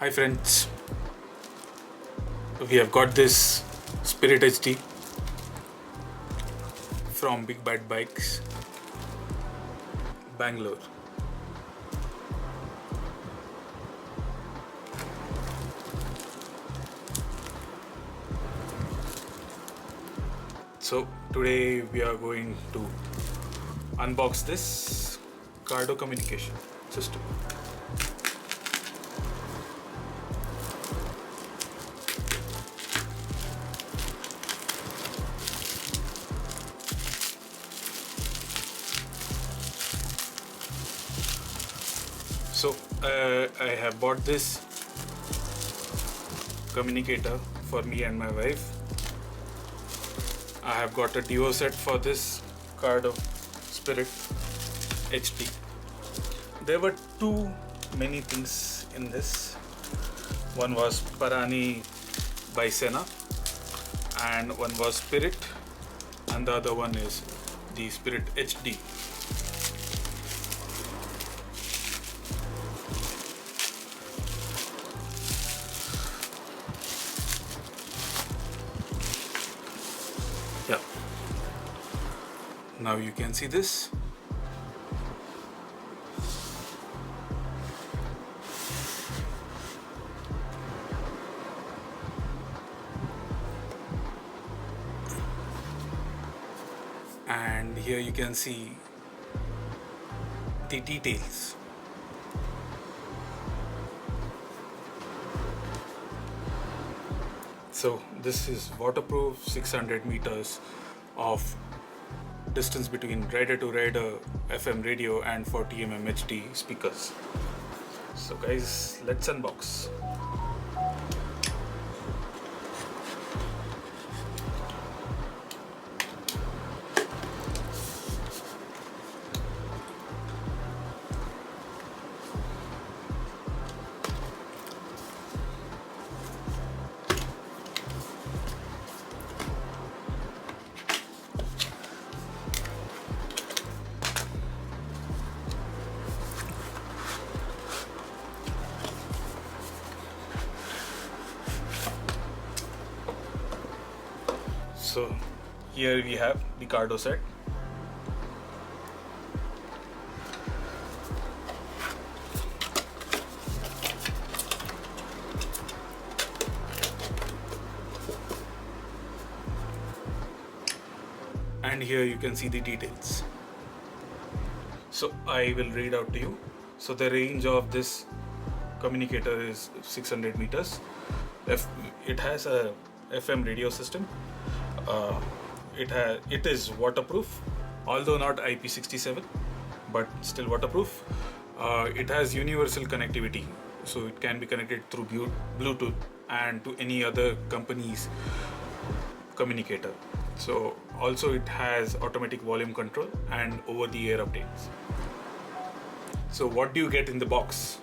Hi friends, we have got this Spirit HD from Big Bad Bikes, Bangalore. So today we are going to unbox this CARDO communication system. So I have bought this communicator for me and my wife. I have got a duo set for this CARDO SPIRIT HD. There were too many things in this. One was Parani by Sena and one was SPRIT and the other one is the SPIRIT HD. Yeah. Now you can see this. And here you can see the details. So this is waterproof, 600 meters of distance between rider to rider, FM radio and 40 mm HD speakers. So guys, let's unbox. So here we have the CARDO set. And here you can see the details. So I will read out to you. So the range of this communicator is 600 meters. It has a FM radio system. It is waterproof, although not IP67, but still waterproof. It has universal connectivity, so it can be connected through Bluetooth and to any other company's communicator. So also it has automatic volume control and over-the-air updates. So what do you get in the box?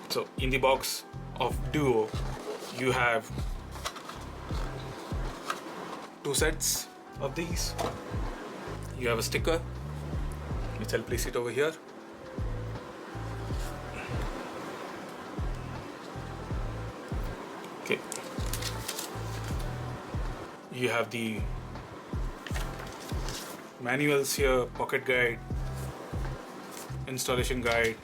So in the box of Duo, you have two sets of these. You have a sticker, which I'll place it over here. Okay. You have the manuals here, pocket guide, installation guide,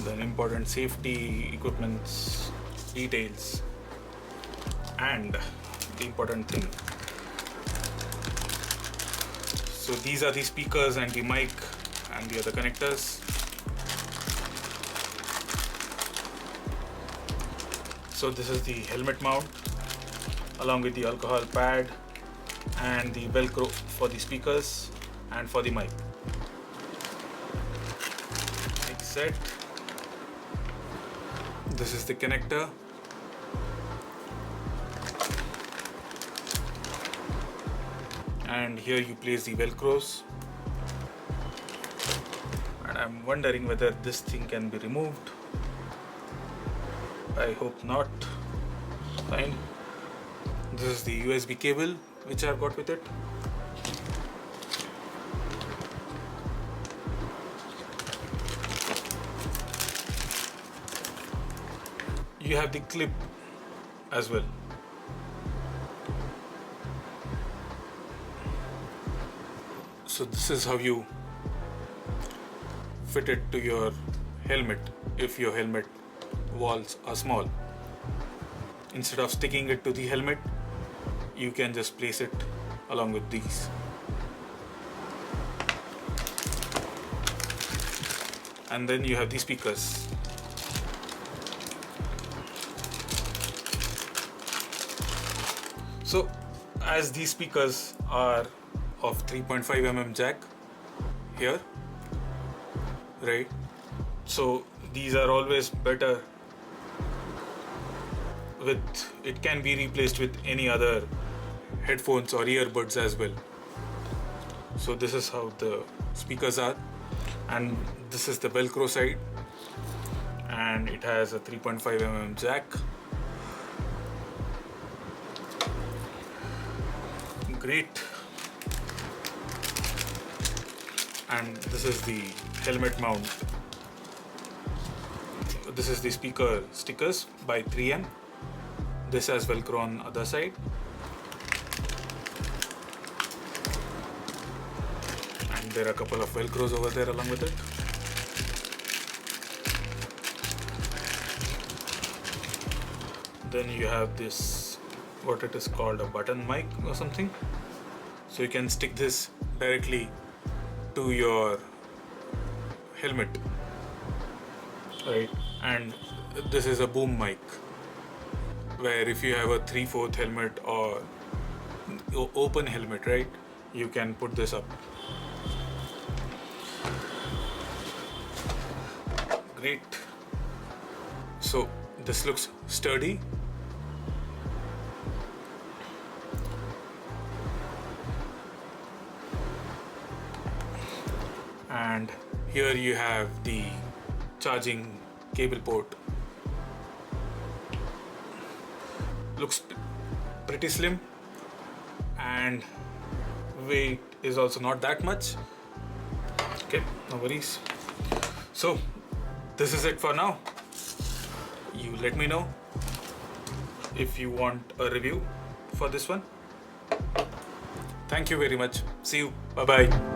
then important safety equipments, details, and the important thing. So these are the speakers and the mic and the other connectors. So this is the helmet mount along with the alcohol pad and the velcro for the speakers and for the mic. Mic set. This is the connector. And here you place the velcros. And I'm wondering whether this thing can be removed. I hope not. Fine. This is the USB cable which I've got with it. you have the clip as well. So this is how you fit it to your helmet if your helmet walls are small. Instead of sticking it to the helmet, you can just place it along with these. And then you have the speakers. So as these speakers are of 3.5 mm jack here, right? So these are always better with, it can be replaced with any other headphones or earbuds as well. So this is how the speakers are, and this is the Velcro side, and it has a 3.5 mm jack. Great. And this is the helmet mount. This is the speaker stickers by 3M. This has Velcro on other side. And there are a couple of Velcros over there along with it. Then you have this, what it is called, a button mic or something. So you can stick this directly to your helmet, right? And this is a boom mic, where if you have a 3/4 helmet or open helmet, right, you can put this up. Great. So this looks sturdy. And here you have the charging cable port. Looks pretty slim, and weight is also not that much. Okay, no worries. So this is it for now. You let me know if you want a review for this one. Thank you very much. See you. Bye bye.